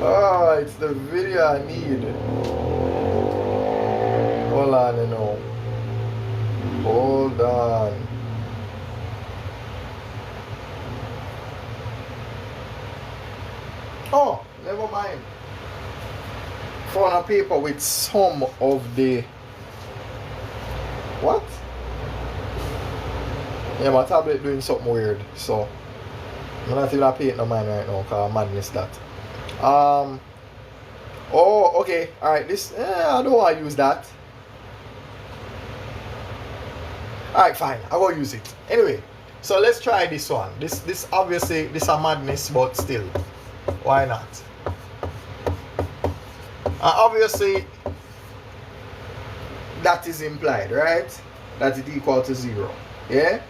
Oh, it's the video I need. Hold on, you know. Hold on. Oh, never mind. Found a paper with some of the... What? Yeah, my tablet doing something weird, so I'm not even paying no mind right now because I madness that. Oh, okay, alright, this, I don't want to use that. Alright, fine, I will use it. Anyway, so let's try this one. This obviously, this a madness, but still, why not? Obviously, that is implied, right? That it equal to 0, yeah?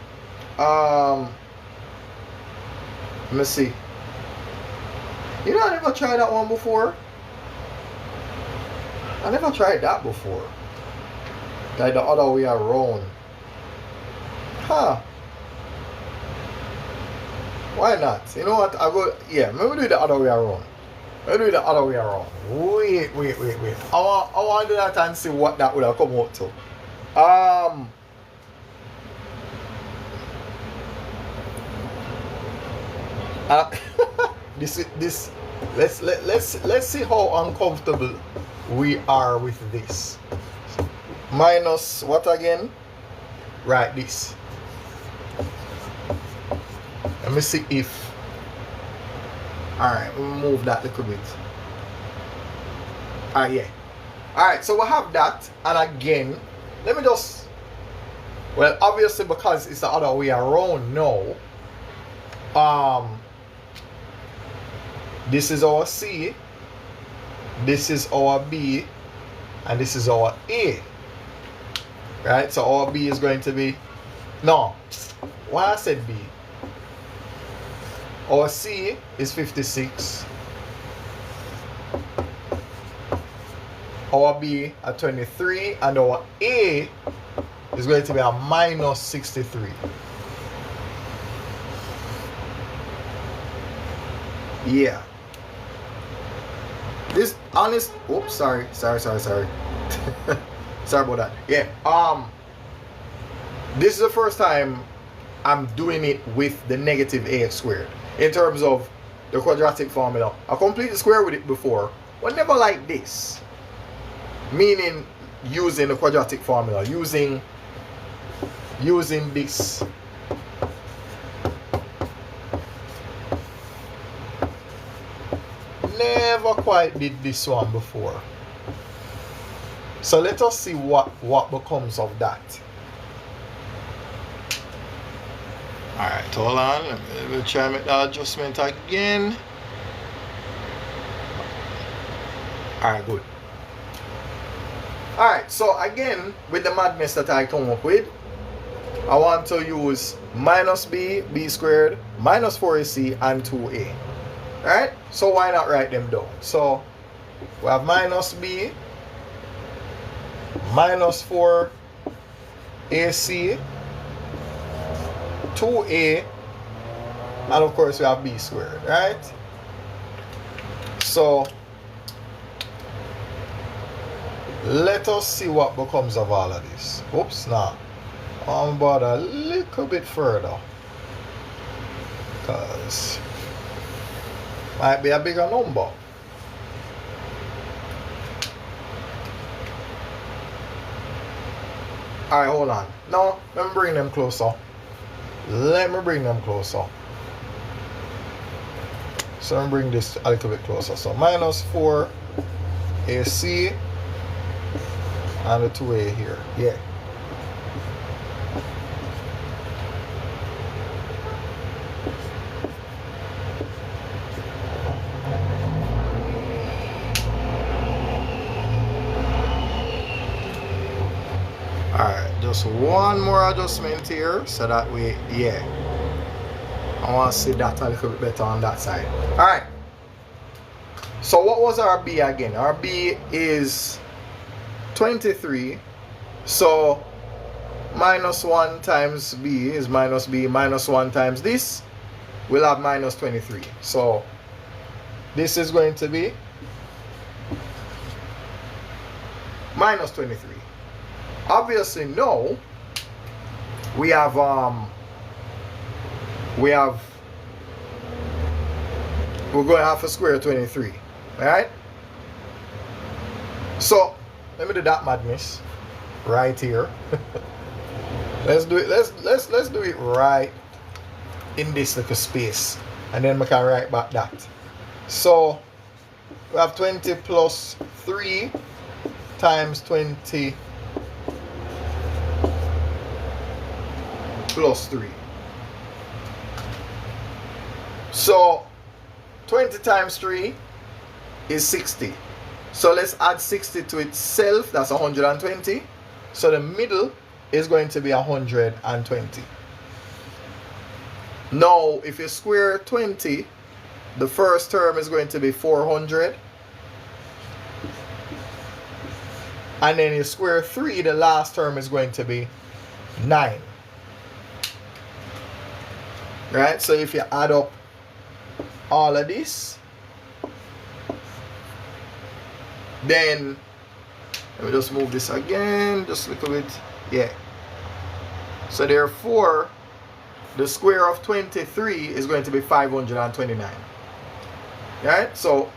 Let me see. You know, I never tried that one before. I never tried that before. Like the other way around. Huh. Why not? You know what? I'll go, yeah, maybe do the other way around. Maybe do the other way around. Wait. I want to do that and see what that would have come out to. Let's see how uncomfortable we are with this. Minus what again? Right, this. Let me see if. Alright, we'll move that a little bit. Yeah. Alright, so we have that, and again, let me just, well, obviously because it's the other way around now. This is our C, this is our B, and this is our A. Right? So our B is going to be, no, why I said B? Our C is 56. Our B at 23, and our A is going to be a minus 63. Yeah. This honest, oops, sorry. Sorry about that. Yeah. This is the first time I'm doing it with the negative ax squared in terms of the quadratic formula. I completed square with it before, but never like this. Meaning using the quadratic formula, using this. Never quite did this one before. So let us see what becomes of that. Alright, hold on. Let me try and make that adjustment again. Alright, good. Alright, so again, with the madness that I come up with, I want to use minus b, b squared, minus 4ac, and 2a. Alright, so why not write them down? So we have minus b, minus 4ac, 2a, and of course we have b squared, right? So let us see what becomes of all of this. Oops, now I'm about a little bit further, because might be a bigger number. Alright, hold on. Now, let me bring them closer. So let me bring this a little bit closer. So minus 4 AC and the 2A here. Yeah. Just one more adjustment here, so that way, yeah, I want to see that a little bit better on that side. Alright, so what was our B again? Our B is 23, so minus 1 times B is minus B, minus 1 times this, we'll have minus 23. So this is going to be minus 23. Obviously, no. We're going to have to square 23, right? So let me do that madness right here. Let's do it. Let's do it right in this little space, and then we can write back that. So we have 20 plus 3 times 20 plus 3. So 20 times 3 is 60. So let's add 60 to itself. That's 120. So the middle is going to be 120. Now, if you square 20, the first term is going to be 400. And then you square 3, the last term is going to be 9. Right? So if you add up all of this, then let me just move this again, just a little bit. Yeah. So therefore, the square of 23 is going to be 529. Right? So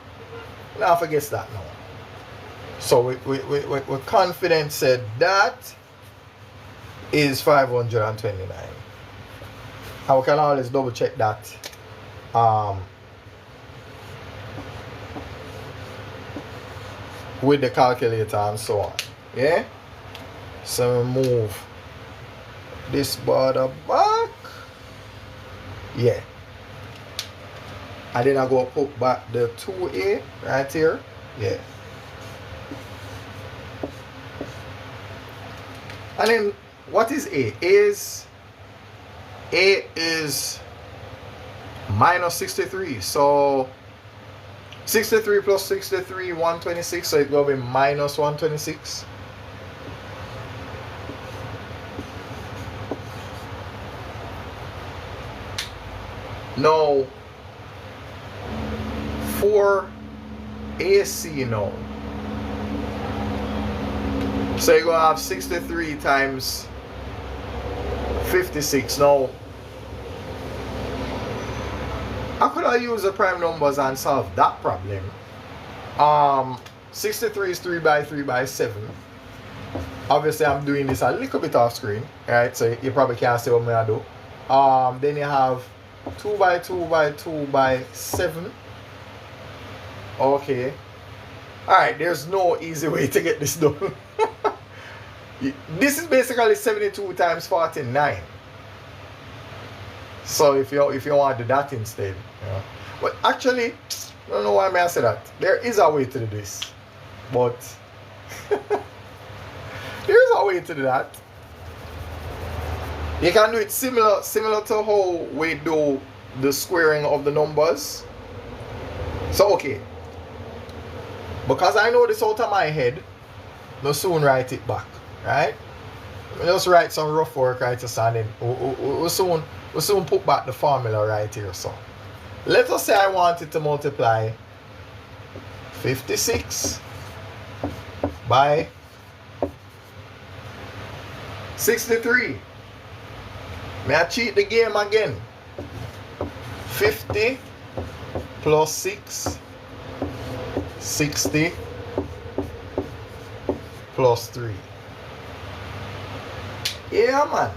now forget that now. So we confident said that is 529. And we can always double check that. With the calculator and so on. Yeah? So we move this border back. Yeah. And then I go put back the 2A right here. Yeah. And then what is A? A is minus 63. So 63 plus 63, 126. So it will be minus 126. Now, for AC now. So you're going to have 63 times 56. Now, how could I use the prime numbers and solve that problem? 63 is 3 by 3 by 7. Obviously, I'm doing this a little bit off screen, right? So you probably can't see what I'm going to do. Then you have 2 by 2 by 2 by 7. Okay. Alright, there's no easy way to get this done. This is basically 72 times 49. So if you want to do that instead, you know. But actually, I don't know why I say that. There is a way to do this, but there is a way to do that. You can do it similar to how we do the squaring of the numbers. So okay, because I know this out of my head, I'll soon write it back, right? I'll just write some rough work right to stand in. We'll soon put back the formula right here. So let us say I wanted to multiply 56 by 63. May I cheat the game again? 50 plus 6, 60 plus 3. Yeah, man.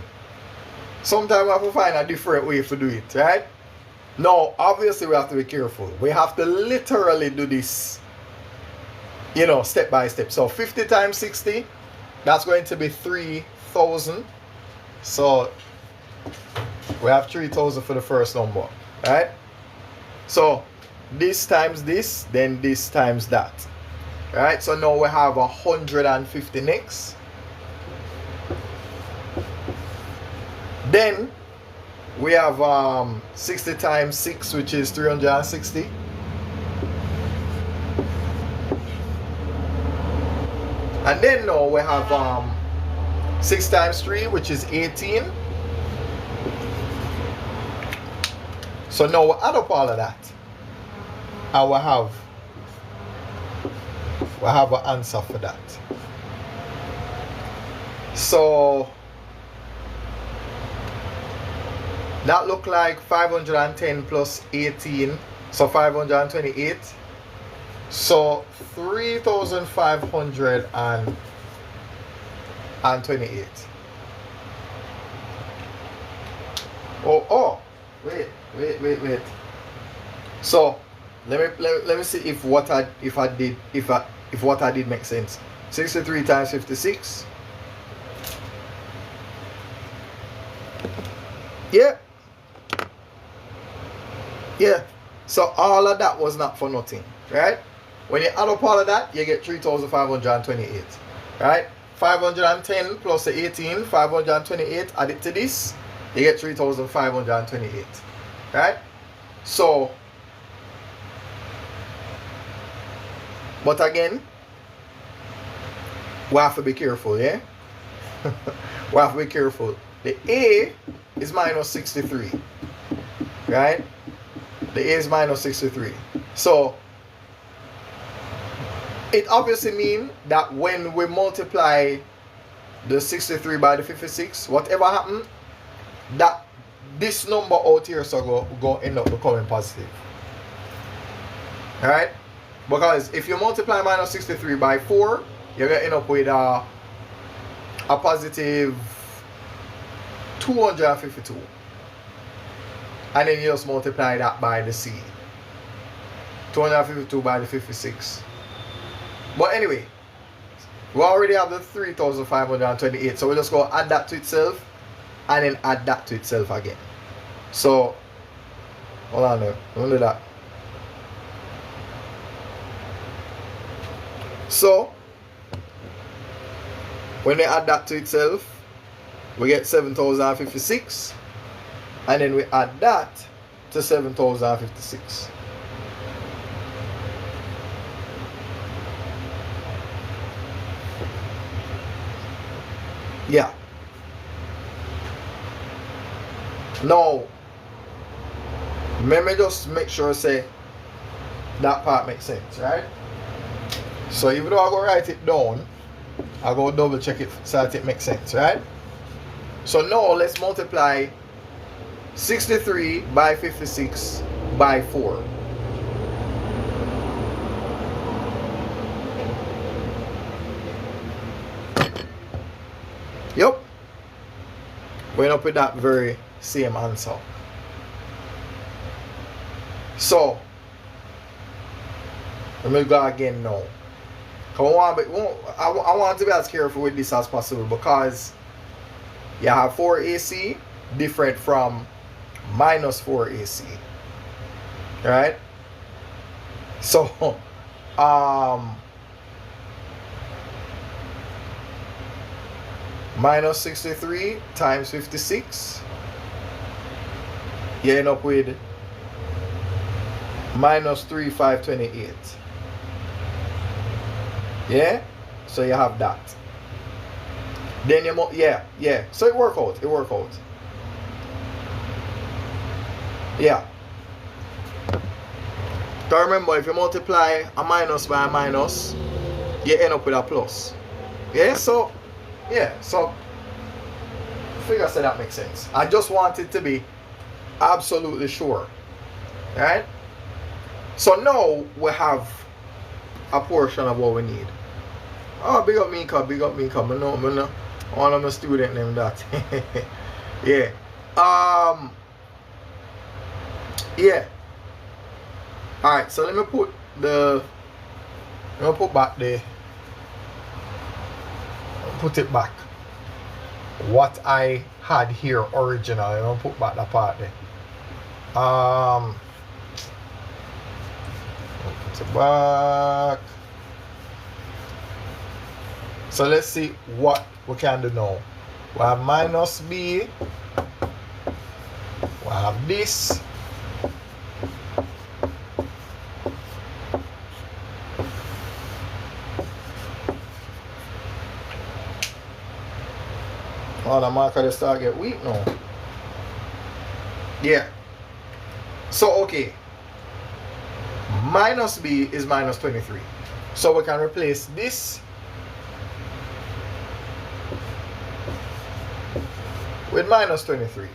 Sometimes we have to find a different way to do it, right? Now, obviously, we have to be careful. We have to literally do this, you know, step by step. So 50 times 60, that's going to be 3,000. So we have 3,000 for the first number, right? So this times this, then this times that, right? So now we have 150 next. Then we have 60 times 6, which is 360. And then now we have 6 times 3, which is 18. So now we add up all of that. and we have an answer for that. So that look like 510 plus 18, so 528. So 3,528. Wait. So let me see if what I did make sense. 63 times 56. Yeah. So all of that was not for nothing, right? When you add up all of that, you get 3,528, right? 510 plus the 18, 528, add it to this, you get 3,528, right? So, but again, we have to be careful, yeah? We have to be careful. The A is minus 63, right? The A is minus 63. So, it obviously means that when we multiply the 63 by the 56, whatever happened, that this number out here so go end up becoming positive. Alright? Because if you multiply minus 63 by 4, you're going to end up with a positive 252. And then you just multiply that by the C. 252 by the 56. But anyway, we already have the 3,528. So we just go add that to itself and then add that to itself again. So, hold on there. Don't do that. So, when we add that to itself, we get 7,056. And then we add that to 7,056. Yeah. Now, let me just make sure say that part makes sense, right? So even though I go write it down, I go double check it so that it makes sense, right? So now let's multiply 63 by 56 by 4. Yep. We end up with that very same answer. So, let me go again now. I want to be as careful with this as possible because you have 4AC different from minus 4AC. Right? So, minus 63 times 56, you end up with minus 3,528. Yeah? So you have that. Then you yeah. So it work out. Yeah. So remember, if you multiply a minus by a minus, you end up with a plus. Yeah, so figure say that makes sense. I just wanted to be absolutely sure. Right? So now we have a portion of what we need. Oh, big up Mika. I know one of my student named that. Yeah. Yeah. Alright, so let me put it back. What I had here originally. I'll put back that part there. Put it back. So let's see what we can do now. We have minus B. We have this. Oh, the marker they start get weak now. Yeah. So okay. minus b is minus 23. So we can replace this with minus 23.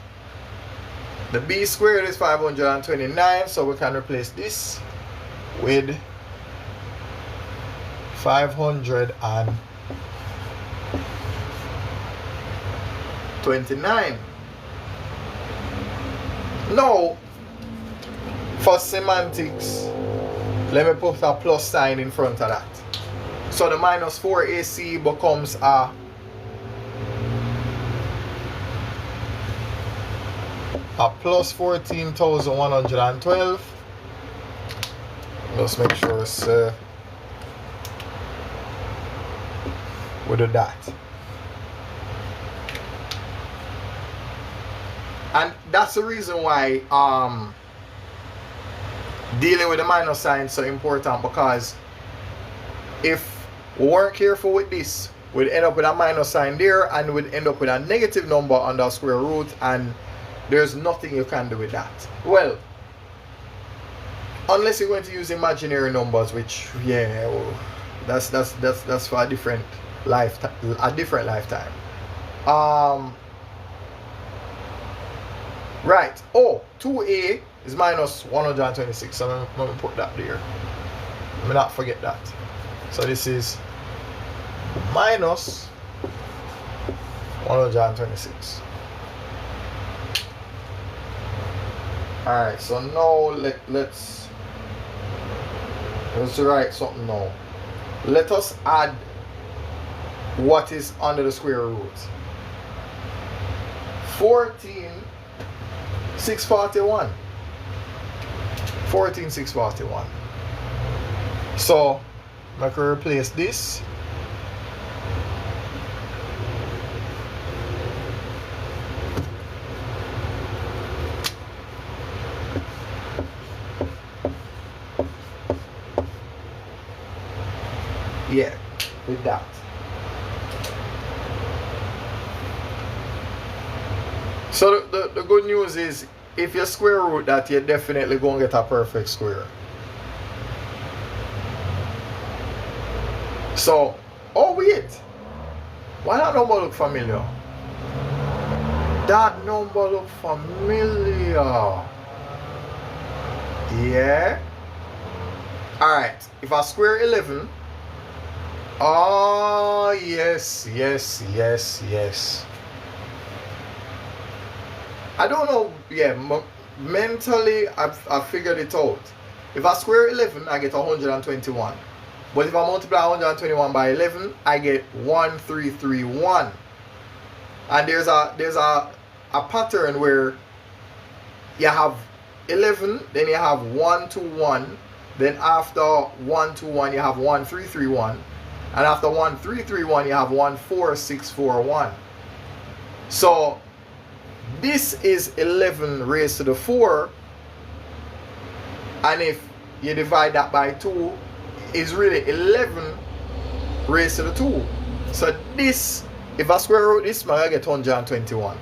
The b squared is 529, so we can replace this with 529. Now, for semantics, let me put a plus sign in front of that. So the minus 4ac becomes a plus 14,112. Let's make sure it's with a dot. And that's the reason why dealing with the minus sign is so important, because if we weren't careful with this, we'd end up with a minus sign there and we'd end up with a negative number under square root, and there's nothing you can do with that. Well, unless you're going to use imaginary numbers, which that's for a different lifetime. Right. Oh, 2a is minus 126. So I'm going to put that there. Let me not forget that. So this is minus 126. Alright, so now let's write something now. Let us add what is under the square root. 14,641. 14,641. So I can replace this . Yeah, with that. So the good news is, if you square root that, you're definitely going to get a perfect square. So, oh wait, why that number look familiar? That number look familiar. Yeah. Alright, if I square 11, oh yes. I don't know, mentally I've figured it out. If I square 11, I get 121. But if I multiply 121 by 11, I get 1331. And there's a pattern where you have 11, then you have 121, then after 121 you have 1331, and after 1331 you have 14641. So this is 11 raised to the 4, and if you divide that by 2, is really 11 raised to the 2. So this, if I square root this, I'm going to get 121.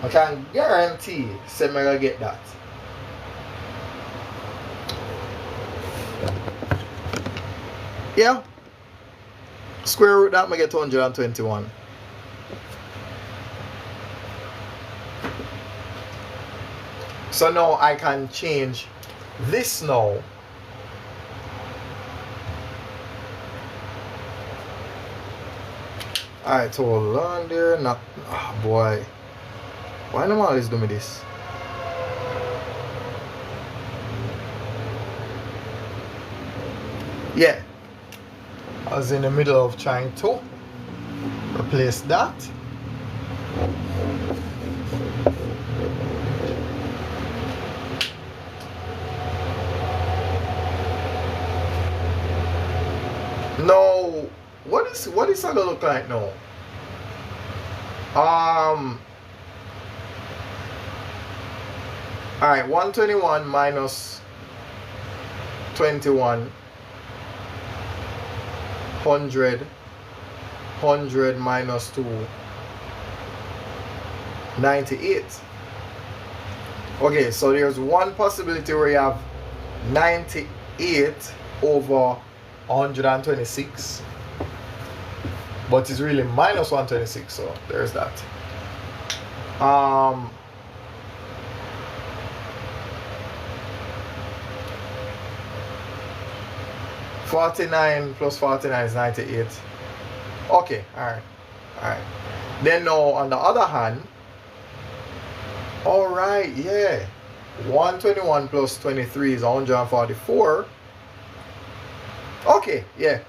I can guarantee I'm going to get that. Yeah. Square root that, I get 121. So now I can change this now. Alright, so hold on there. Not, oh boy. Why do I always do me this? Yeah. I was in the middle of trying to replace that. No, what is that gonna look like now? Alright, 121 minus 21, 100 minus 2, 98. Okay, so there's one possibility where you have 98 over 126, but it's really minus 126, so there's that. 49 plus 49 is 98. Okay, alright. Then now on the other hand, alright, yeah, 121 plus 23 is 144. Okay, yeah.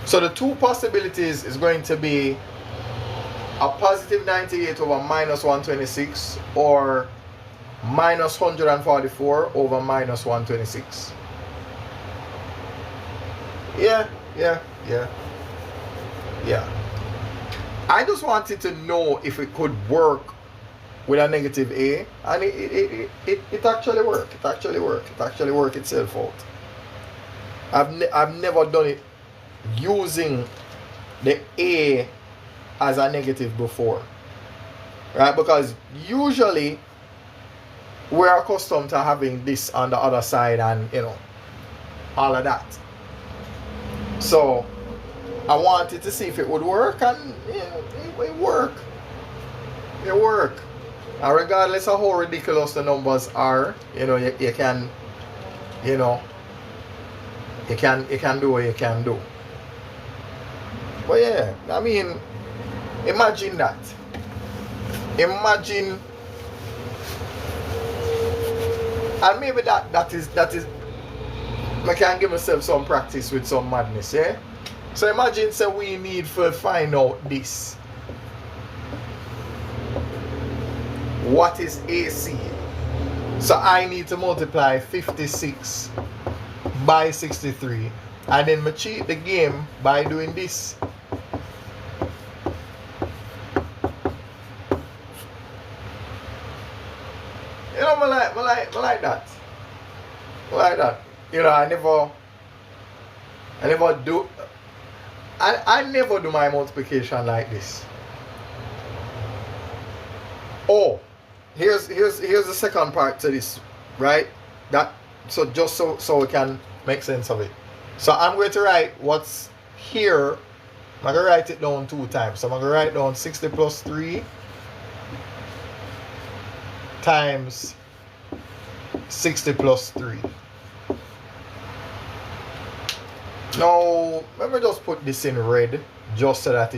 So the two possibilities is going to be a positive 98 over minus 126, or minus 144 over minus 126. Yeah. I just wanted to know if it could work with a negative a, and it actually worked. It actually worked itself out. I've never done it using the a as a negative before, right? Because usually we're accustomed to having this on the other side, and all of that. So I wanted to see if it would work, and it worked. And regardless of how ridiculous the numbers are, you can do what you can do. But yeah, I mean, imagine that. Imagine, and maybe that is I can give myself some practice with some madness, yeah? So imagine, say we need to find out this. What is AC? So I need to multiply 56 by 63, and then I cheat the game by doing this. I like that. I never do my multiplication like this. Oh, here's the second part to this, right? So just so we can make sense of it. So I'm going to write what's here. I'm going to write it down 2 times. So I'm going to write down 60 plus 3 times 60 plus 3. Now, let me just put this in red, just so that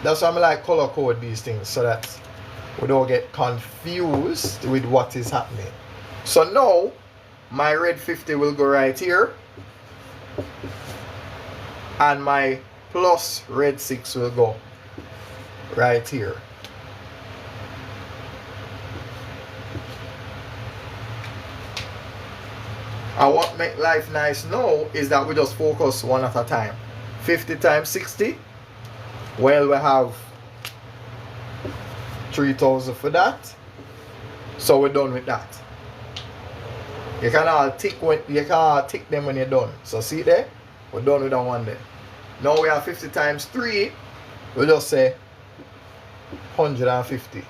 that's why I like color code these things, so that we don't get confused with what is happening. So now, my red 50 will go right here, and my plus red 6 will go right here. And what make life nice now is that we just focus one at a time. 50 times 60, well, we have 3,000 for that. So we're done with that. You can all tick them when you're done. So see there, we're done with that one there. Now we have 50 times 3, we'll just say 150.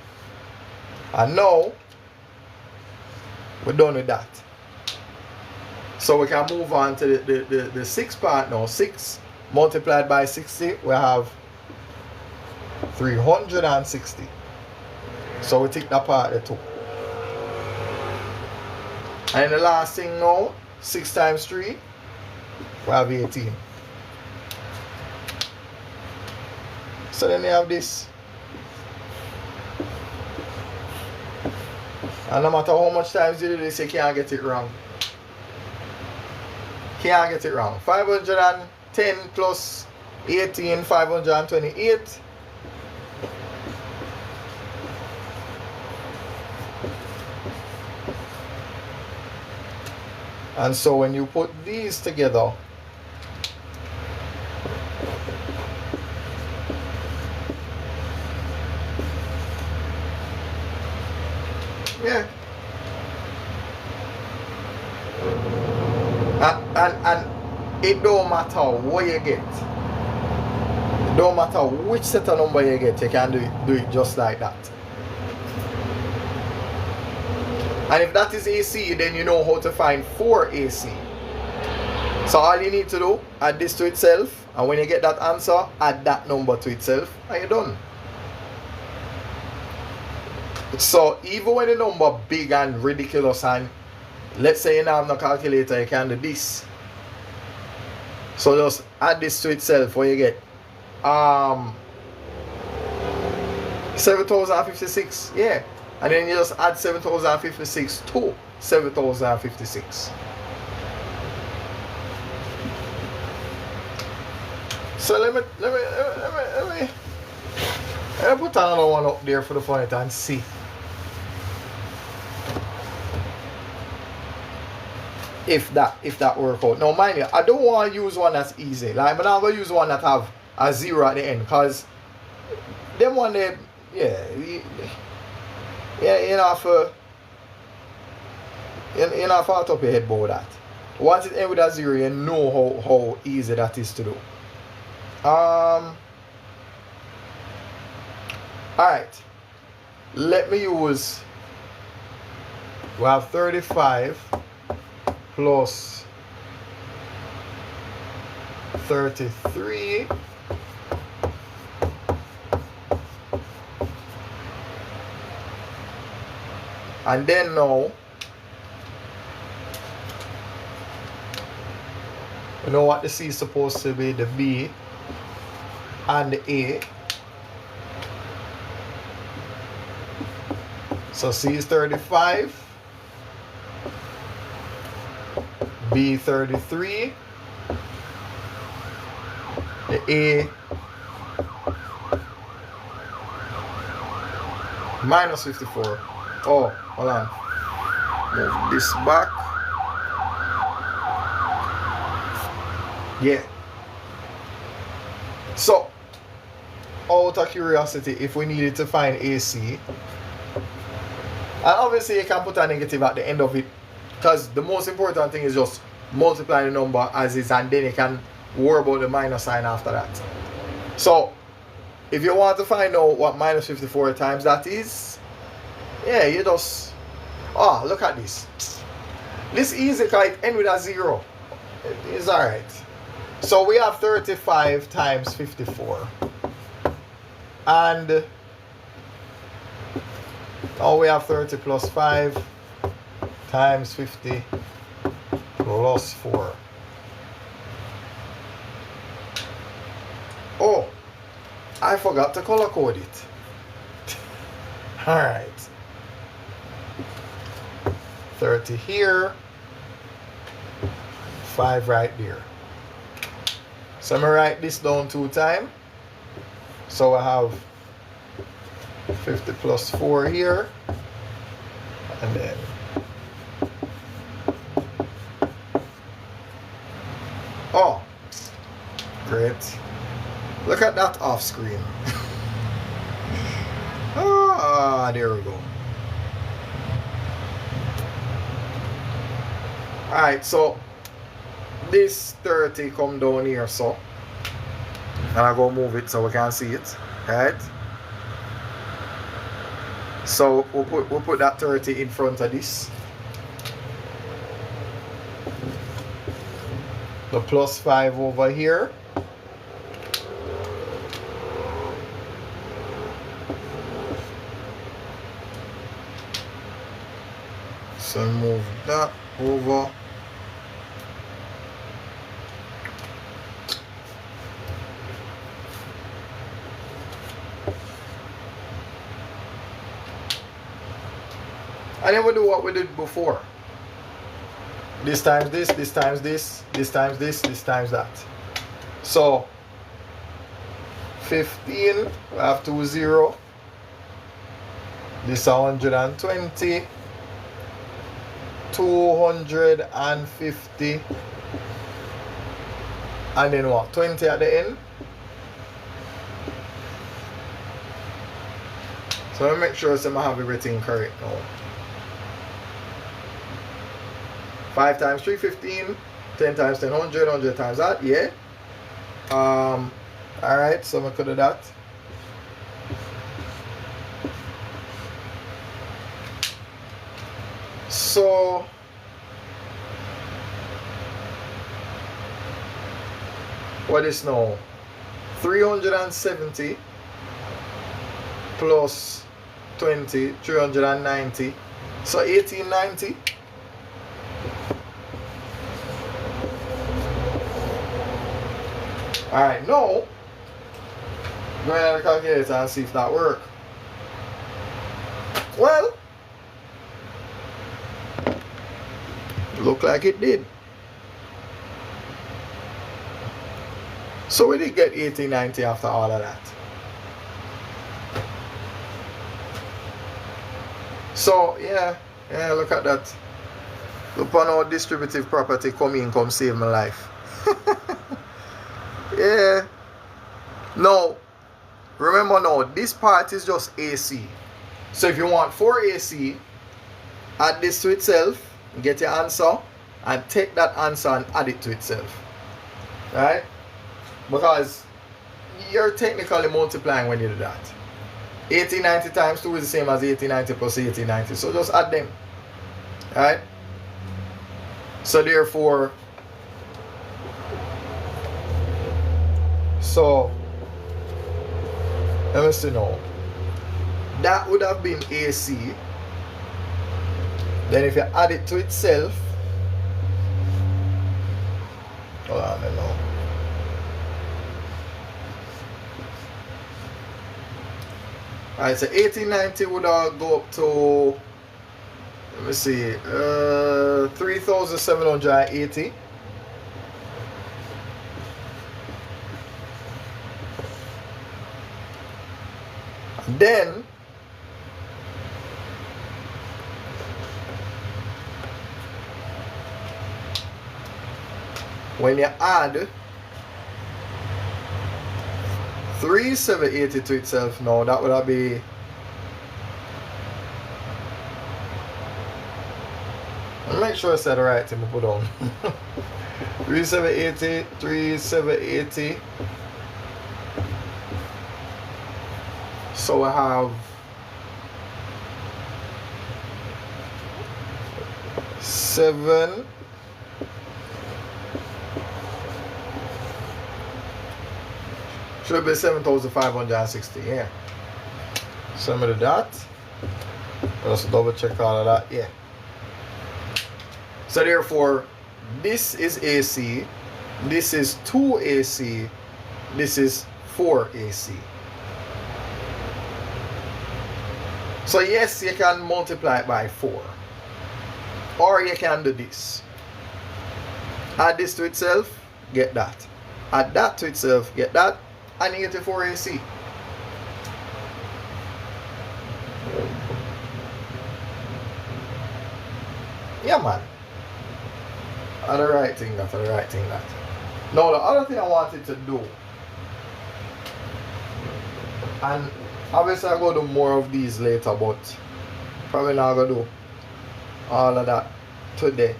And now we're done with that. So we can move on to the 6 part now. 6 multiplied by 60, we have 360. So we take that part there too. And the last thing now, 6 times 3, we have 18. So then you have this. And no matter how much times you do this, you can't get it wrong. Can't get it wrong. 510 plus 18, 528. And so when you put these together, yeah. And it don't matter what you get. It don't matter which set of number you get, you can do it just like that. And if that is AC, then you know how to find 4AC. So all you need to do, add this to itself, and when you get that answer, add that number to itself, and you're done. So even when the number big and ridiculous, and let's say you don't have no calculator, you can do this. So just add this to itself, where you get 7,056, yeah. And then you just add 7,056 to 7,056. So let me put another one up there for the fun and see. If that work out. Now mind you, I don't want to use one that's easy. Like I'm not gonna use one that have a 0 at the end, because them one they you have to top your head about that. Once it ends with a 0, you know how easy that is to do. Alright, let me use, we have 35 plus 33 and then now you know what the C is supposed to be, the B and the A. So C is 35, B 33, the A minus 54. Oh, hold on. Move this back. Yeah. So, out of curiosity, if we needed to find AC, and obviously you can put a negative at the end of it, because the most important thing is just multiply the number as is, and then you can worry about the minus sign after that. So, if you want to find out what minus 54 times that is, yeah, you just, oh, look at this. This is easy because it ends with a 0. It's alright. So we have 35 times 54. And now we have 30 plus 5 times 50 plus 4. Oh, I forgot to color code it. Alright. 30 here, 5 right there. So I'm going to write this down 2 times. So I have 50 plus 4 here, and then oh, great. Look at that off screen. Ah, there we go. Alright, so this 30 come down here, so and I go move it so we can see it. Right? So we'll put that 30 in front of this. The plus 5 over here. So move that over. And then we do what we did before. This times this, this times this, this times this, this times that. So 15, we have 2 0. This is 120. 250. And then what? 20 at the end. So I make sure I have everything correct now. 5 times 3, 15. 10 times 10, 100. 100 times that, yeah. Alright, so I could do that. So what is now? 370 plus 20, 390. So 1890. Alright, now go ahead and calculate and see if that works. Well, look like it did. So we did get 1890 after all of that. So yeah, look at that. Look on how distributive property come save my life. Yeah. Now, remember now, this part is just AC. So if you want 4 AC, add this to itself, get your answer, and take that answer and add it to itself. Right? Because you're technically multiplying when you do that. 1890 times 2 is the same as 1890 plus 1890. So just add them. Right? So therefore, let me see now. That would have been AC. Then if you add it to itself, hold on, I know. Alright, so 1890 would go up to, let me see, 3,780. Then when you add 3,780 to itself now, that would be I'll make sure I said the right thing to put on. 3,780. So I have 7 should be 7,560. Yeah. Some of that. Let's double check all of that. Yeah. So therefore, this is AC. This is 2 AC. This is 4 AC. So yes, you can multiply it by 4. Or you can do this. Add this to itself, get that. Add that to itself, get that. And you get the 4 AC. Yeah, man. That's the right thing, that's the right thing, that. Now, the other thing I wanted to do, and obviously I'm going to do more of these later, but probably not going to do all of that today.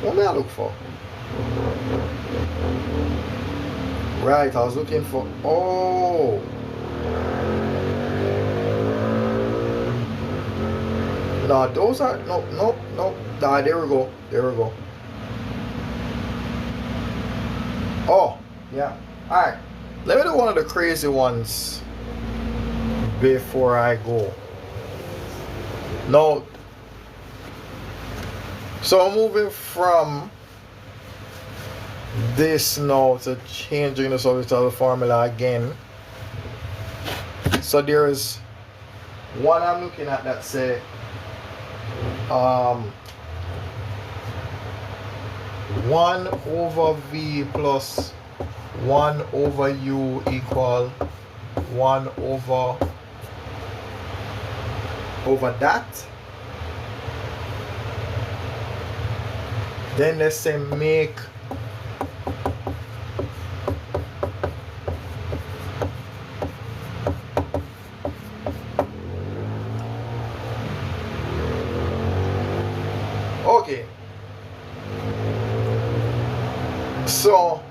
What may I look for? Right, I was looking for, oh. No, those are, no. Ah, there we go. Oh, yeah. Alright, let me do one of the crazy ones before I go. Now, so I'm moving from this now to changing the subject of the formula again. So there is one I'm looking at that say 1 over v plus 1 over u equal 1 over that. Then let's say make okay. So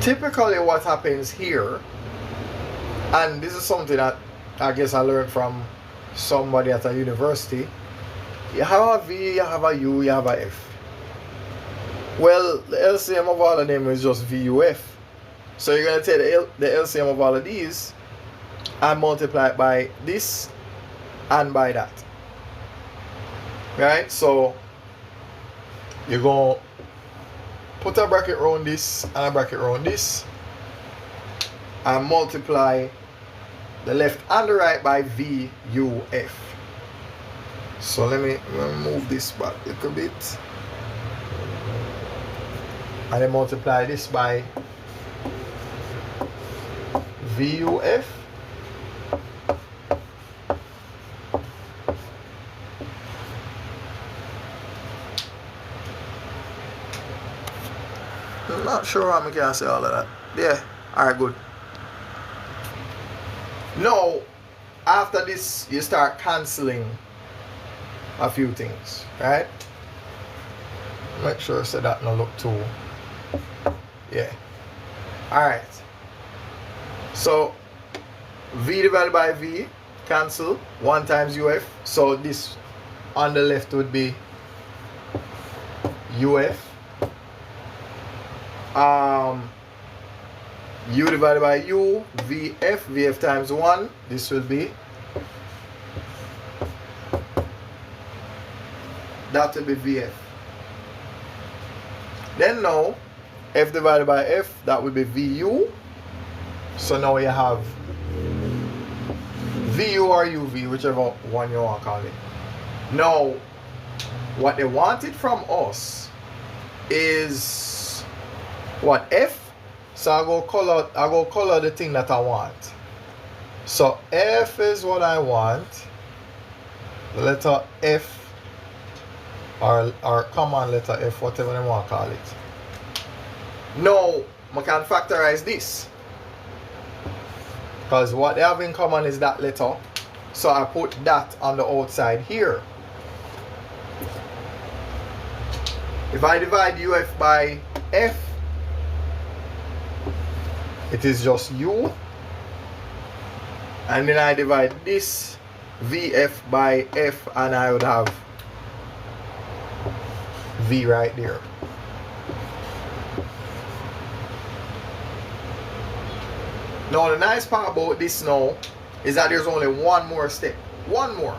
typically what happens here And this is something that I guess I learned from somebody at a university. You have a V, you have a U, you have a F. Well, the LCM of all of them is just VUF. So you're going to take the LCM of all of these and multiply it by this and by that. Right? So you're going to put a bracket around this and a bracket around this and multiply the left and the right by VUF. So let me move this back a little bit. And then multiply this by VUF. I'm not sure how I can say all of that. Yeah, alright, good. Now, after this, you start cancelling a few things, right? Make sure so that no look too. Yeah. Alright. So V divided by V cancel 1 times UF. So this on the left would be UF. U divided by U, VF, VF times 1. This will be, that will be VF. Then now, F divided by F, that will be VU. So now you have VU or UV, whichever one you want to call it. Now, what they wanted from us is what? F. So I go color the thing that I want. So F is what I want. The letter F or common letter F, whatever you want to call it. Now I can factorize this, because what they have in common is that letter. So I put that on the outside here. If I divide UF by F, it is just U. And then I divide this VF by F and I would have V right there. Now the nice part about this now is that there's only one more step. One more.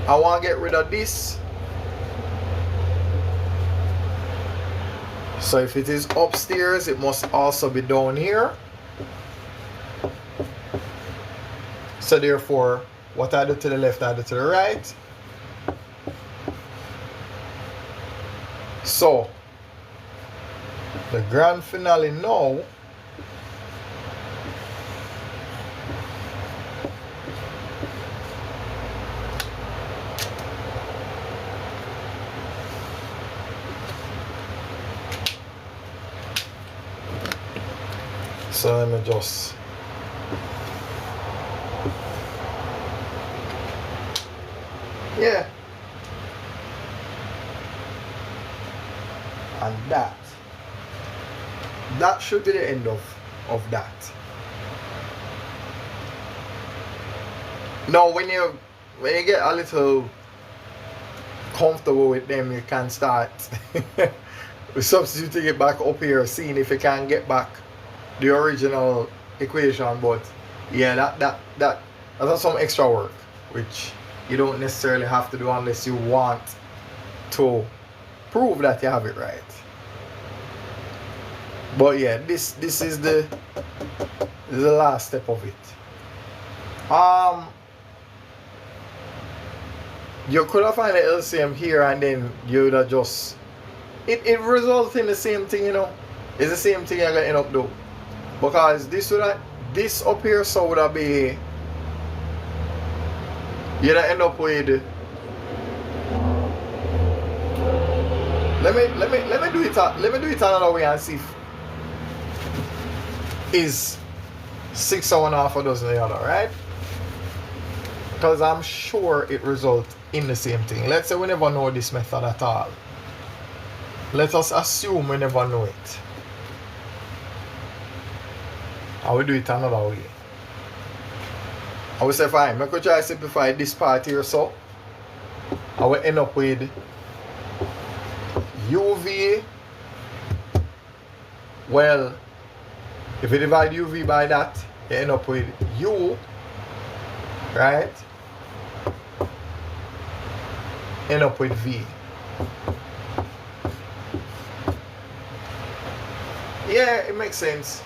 I want to get rid of this. So if it is upstairs, it must also be down here. So therefore, what I do to the left, I do to the right. So the grand finale now so let me just and that should be the end of that. Now when you get a little comfortable with them, you can start substituting it back up here, seeing if you can get back the original equation. But yeah, that's some extra work which you don't necessarily have to do unless you want to prove that you have it right. But yeah, this is the last step of it. You could have found the LCM here and then you would have just it results in the same thing, you know. It's the same thing you're gonna end up doing. Because this up here, so would have be, you'd end up with, let me do it another way and see if is 6 or 1/2 dozen the other, right? Because I'm sure it results in the same thing. Let's say we never know this method at all. Let us assume we never know it. I will do it another way. I will say fine, I could try to simplify this part here, so I will end up with UV. Well, if you divide UV by that, you end up with U, right? End up with V. Yeah, it makes sense.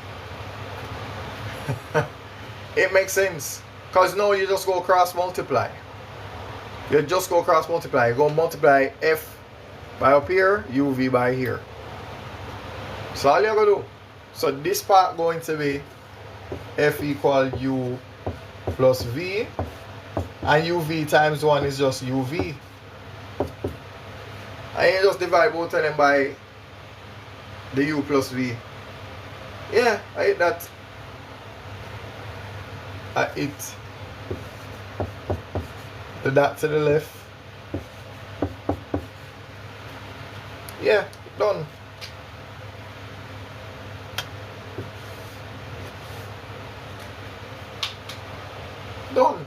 It makes sense. Because now you just go cross multiply. You just go cross multiply. You go multiply F by up here, UV by here. So all you're going to do. So this part going to be F equal U plus V. And UV times 1 is just UV. And you just divide both of them by the U plus V. Yeah, I hit that. I hit the dot to the left. Yeah, done. Done.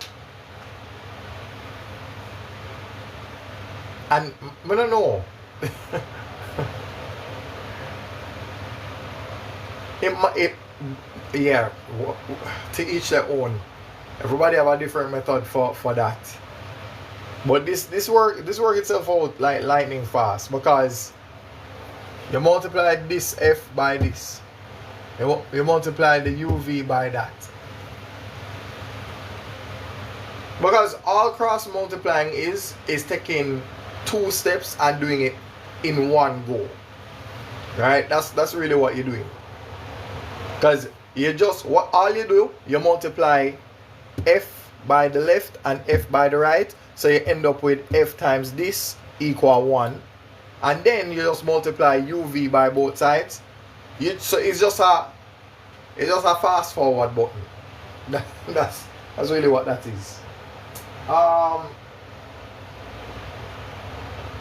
And I don't know. Yeah, to each their own. Everybody have a different method for that. But this work itself out like lightning fast, because you multiply this F by this. You multiply the UV by that. Because all cross multiplying is taking 2 steps and doing it in one go. Right? That's really what you're doing. Because all you do, you multiply F by the left and F by the right. So you end up with F times this equal 1. And then you just multiply UV by both sides. So it's just a fast forward button. That's really what that is.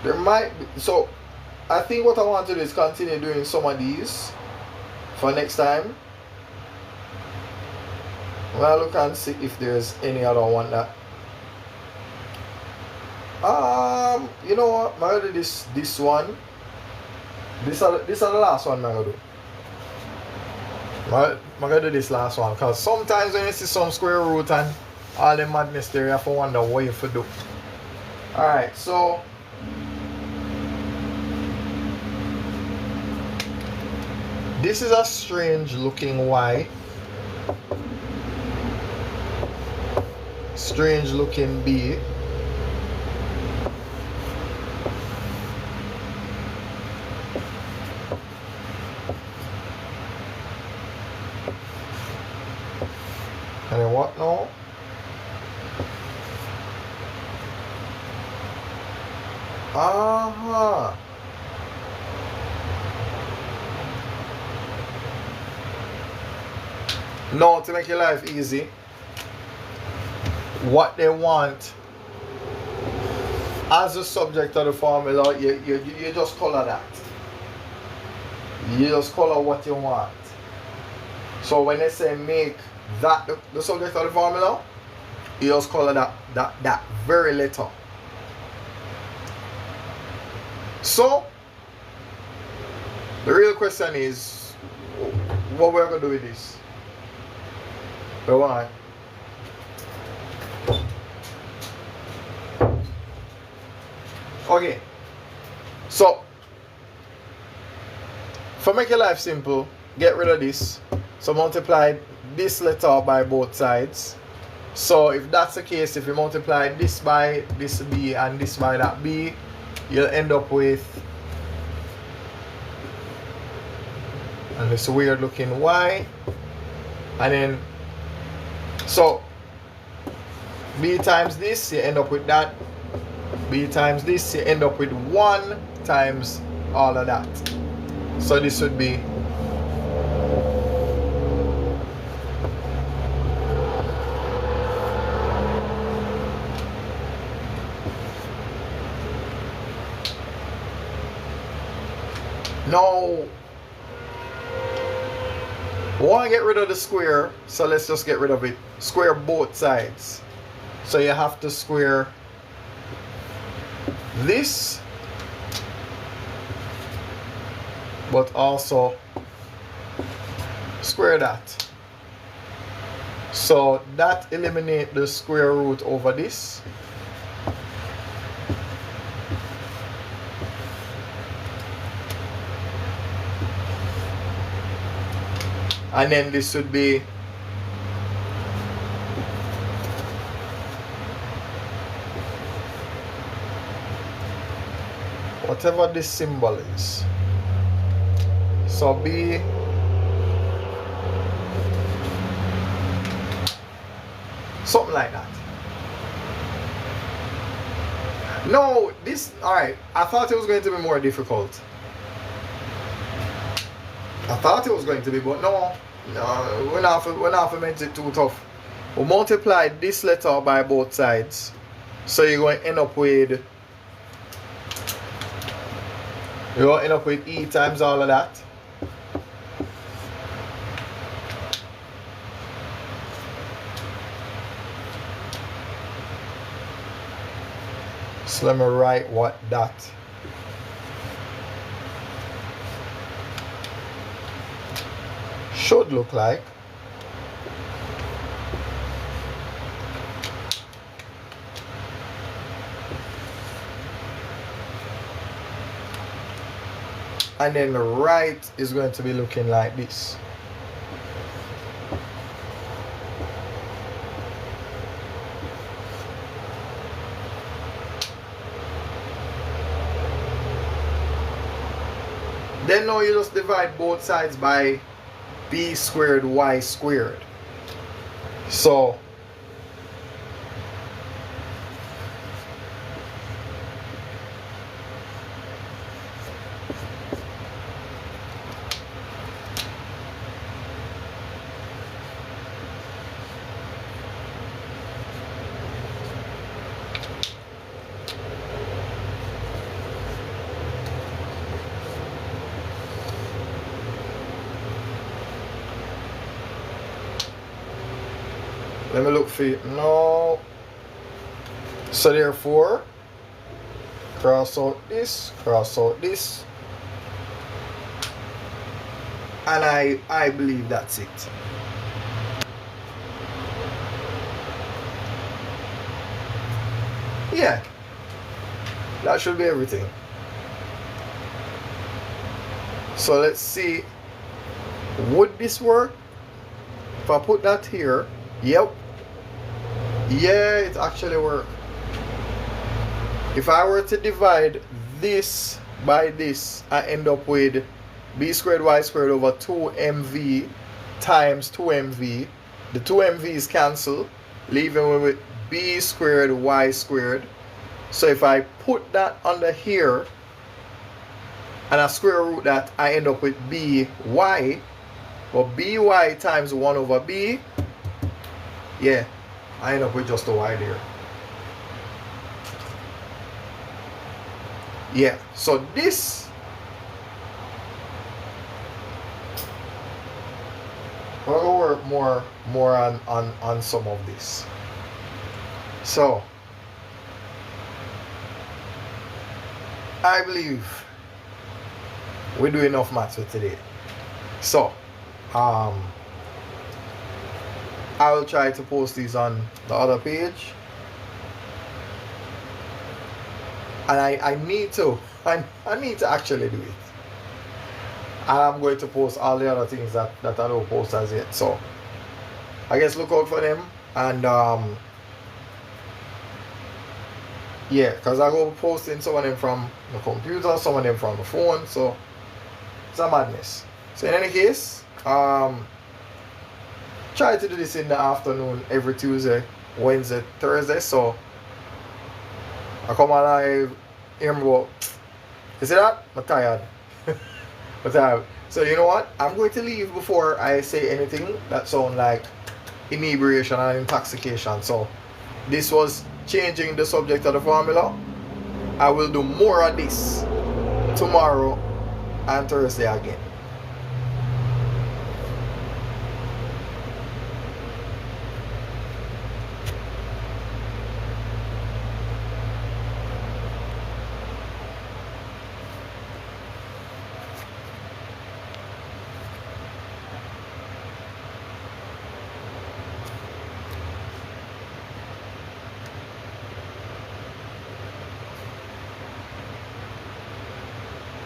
There might be, so I think what I want to do is continue doing some of these for next time. Well, look and see if there's any other one that you know what, I'm gonna do this one. These are the last one I'm gonna do. I'm gonna do this last one, because sometimes when you see some square root and all the madness there, you have to wonder what you have to do. Alright, so this is a strange looking Y. Strange looking B. And then what now? Aha. Now, to make your life easy, what they want as a subject of the formula, you just color that. You just color what you want. So when they say make that the subject of the formula, you just color that very letter. So the real question is, what we're gonna do with this? Why? Okay, so for make your life simple, get rid of this. So multiply this letter by both sides. So if that's the case, if you multiply this by this B and this by that B, you'll end up with this weird looking Y. And then so B times this, you end up with that. B times this, you end up with 1 times all of that. So this would be no. We want to get rid of the square, so let's just get rid of it. Square both sides. So you have to square this, but also square that. So that eliminates the square root over this. And then this would be whatever this symbol is. So be something like that. No, this, alright, I thought it was going to be more difficult. I thought it was going to be, but no, we're not meant it too tough. We multiply this letter by both sides, so you're going to end up with E times all of that. So let me write what that should look like. And then the right is going to be looking like this. Then now you just divide both sides by b squared y squared. So let me look for it. No. So therefore, cross out this, and I believe that's it. Yeah, that should be everything. So let's see, would this work if I put that here? Yep. Yeah, it actually worked. If I were to divide this by this, I end up with b squared y squared over 2mv times 2mv. The 2mv's cancel, leaving me with b squared y squared. So if I put that under here and I square root that, I end up with by. But by times 1 over b, yeah, I end up with just a y there. Yeah, so this we're gonna work more on some of this. So I believe we do enough maths for today. So I will try to post these on the other page, and I need to actually do it. And I'm going to post all the other things that I don't post as yet. So I guess look out for them, and yeah, because I go posting some of them from the computer, some of them from the phone, so it's a madness. So in any case, try to do this in the afternoon every Tuesday, Wednesday, Thursday. So I come alive, hear me about, you see that? I'm tired. I'm tired. So you know what? I'm going to leave before I say anything that sounds like inebriation and intoxication. So this was changing the subject of the formula. I will do more of this tomorrow and Thursday again.